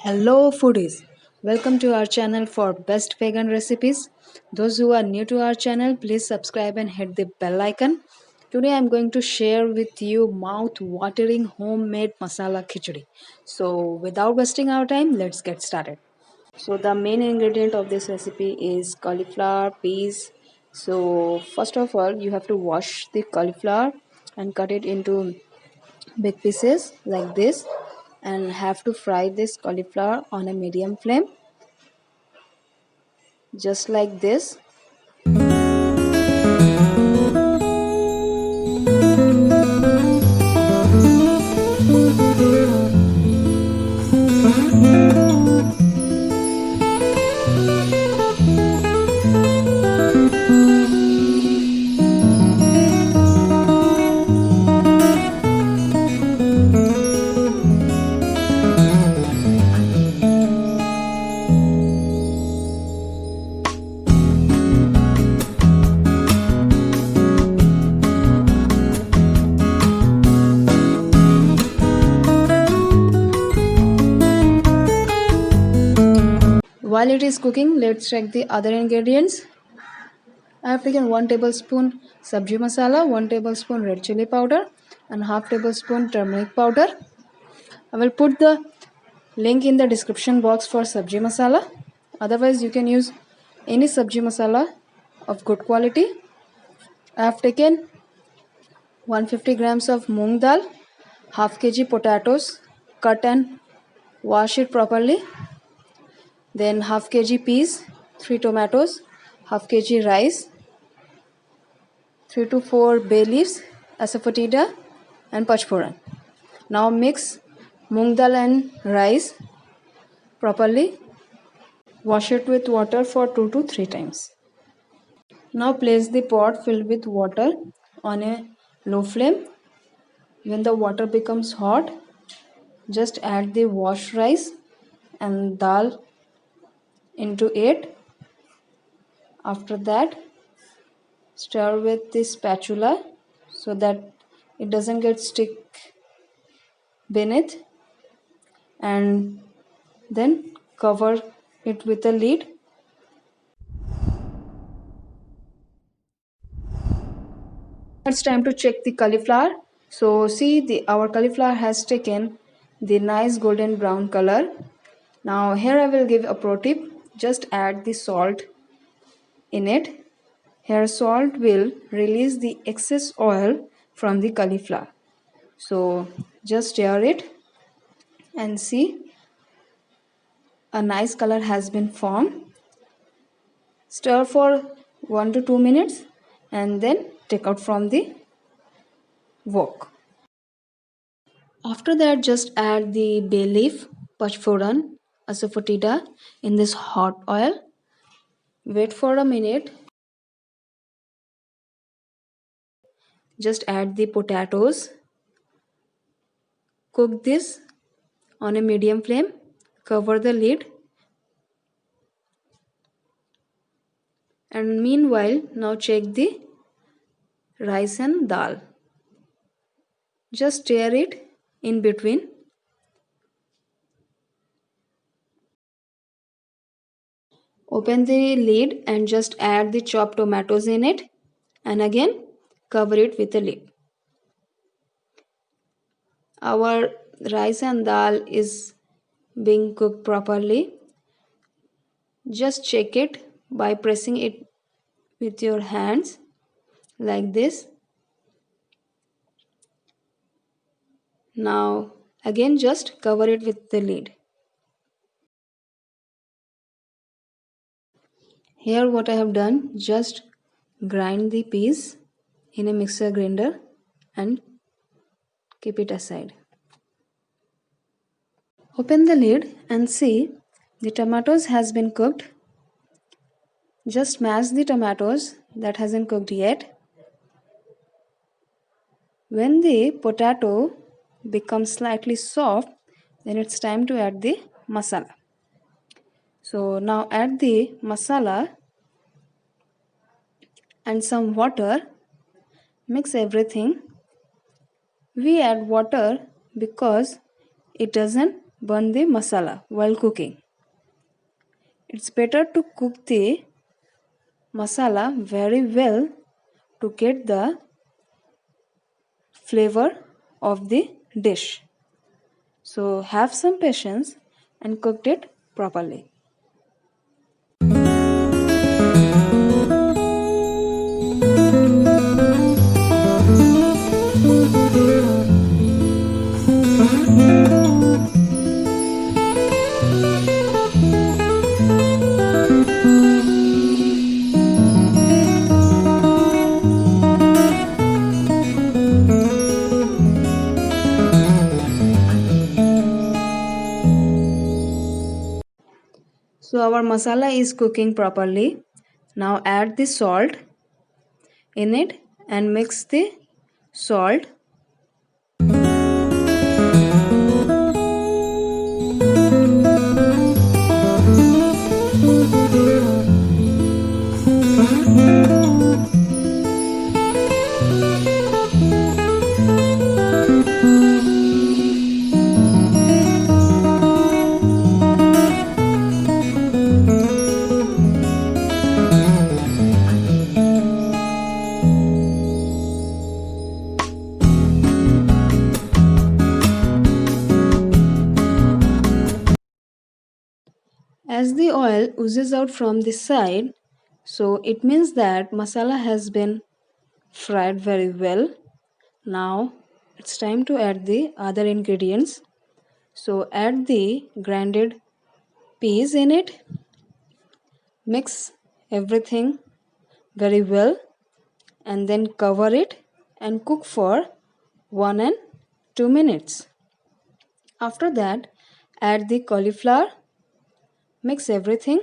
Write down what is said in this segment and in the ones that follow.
Hello foodies, welcome to our channel for best vegan recipes. Those who are new to our channel, please subscribe and hit the bell icon. Today I'm going to share with you mouth-watering homemade masala khichdi. So without wasting our time, let's get started. So the main ingredient of this recipe is cauliflower, peas. So first of all, you have to wash the cauliflower and cut it into big pieces like this, and have to fry this cauliflower on a medium flame just like this. While it is cooking, let's check the other ingredients. I have taken 1 tablespoon Sabzi Masala, 1 tablespoon red chilli powder, and half tablespoon turmeric powder. I will put the link in the description box for Sabzi Masala. Otherwise, you can use any Sabzi Masala of good quality. I have taken 150 grams of moong dal, half kg potatoes, cut and wash it properly. Then half kg peas, 3 tomatoes, half kg rice, 3 to 4 bay leaves, Asafoetida and Panch Phoran. Now mix moong dal and rice properly. Wash it with water for 2 to 3 times. Now place the pot filled with water on a low flame. When the water becomes hot, just add the washed rice and dal into it. After that, stir with the spatula so that it doesn't get stick beneath, and then cover it with a lid. It's time to check the cauliflower. So see, our cauliflower has taken the nice golden brown color. Now here I will give a pro tip. Just add the salt in it. Here salt will release the excess oil from the cauliflower. So just stir it and see, a nice color has been formed. Stir for 1 to 2 minutes and then take out from the wok. After that, just add the bay leaf, Panch Phoran, Asafoetida in this hot oil. Wait for a minute. Just add the potatoes. Cook this on a medium flame. Cover the lid. And meanwhile, now check the rice and dal. Just stir it in between. Open the lid and just add the chopped tomatoes in it, and again cover it with a lid. Our rice and dal is being cooked properly. Just check it by pressing it with your hands like this. Now again just cover it with the lid. Here what I have done, just grind the peas in a mixer grinder and keep it aside. Open the lid and see, the tomatoes has been cooked. Just mash the tomatoes that hasn't cooked yet. When the potato becomes slightly soft, then it's time to add the masala. So now add the masala and some water. Mix everything. We add water because it doesn't burn the masala while cooking. It's better to cook the masala very well to get the flavor of the dish. So have some patience and cook it properly. So our masala is cooking properly. Now add the salt in it and mix the salt. As the oil oozes out from the side, so it means that masala has been fried very well. Now it's time to add the other ingredients. So add the grinded peas in it. Mix everything very well and then cover it and cook for 1 and 2 minutes. After that, add the cauliflower. Mix everything.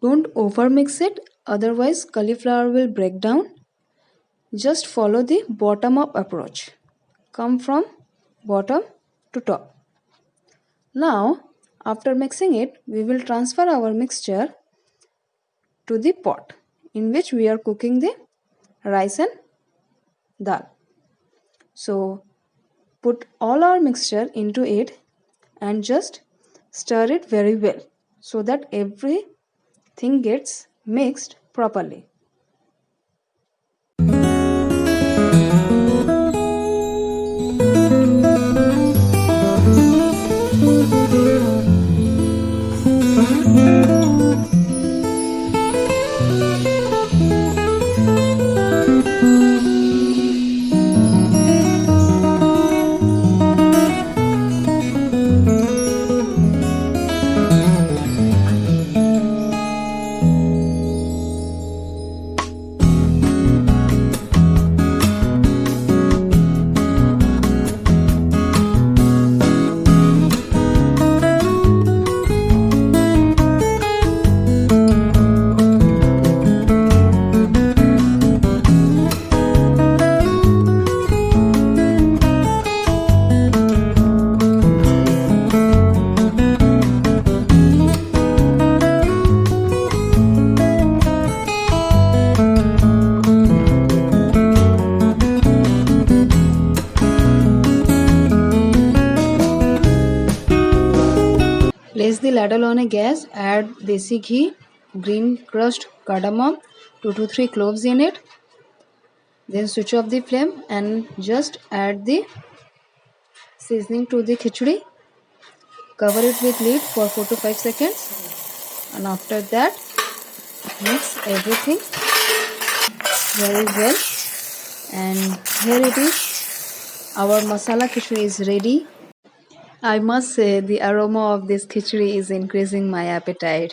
Don't over mix it, otherwise cauliflower will break down. Just follow the bottom up approach. Come from bottom to top. Now, after mixing it, we will transfer our mixture to the pot in which we are cooking the rice and dal. So, put all our mixture into it and just stir it very well so that everything gets mixed properly. Place the ladle on a gas, add desi ghee, green crushed cardamom, 2 to 3 cloves in it. Then switch off the flame and just add the seasoning to the khichdi. Cover it with lid for 4 to 5 seconds and after that mix everything very well. And here it is, our masala khichdi is ready. I must say the aroma of this khichdi is increasing my appetite.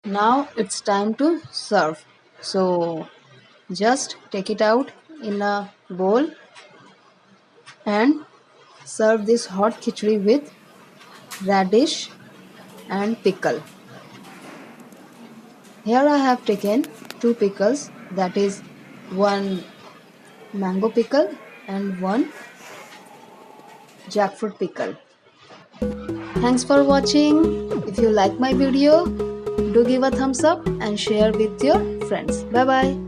Now it's time to serve. So just take it out in a bowl and serve this hot khichdi with radish and pickle. Here I have taken 2 pickles, that is 1 mango pickle and 1 jackfruit pickle. Thanks for watching. If you like my video, do give a thumbs up and share with your friends. Bye bye.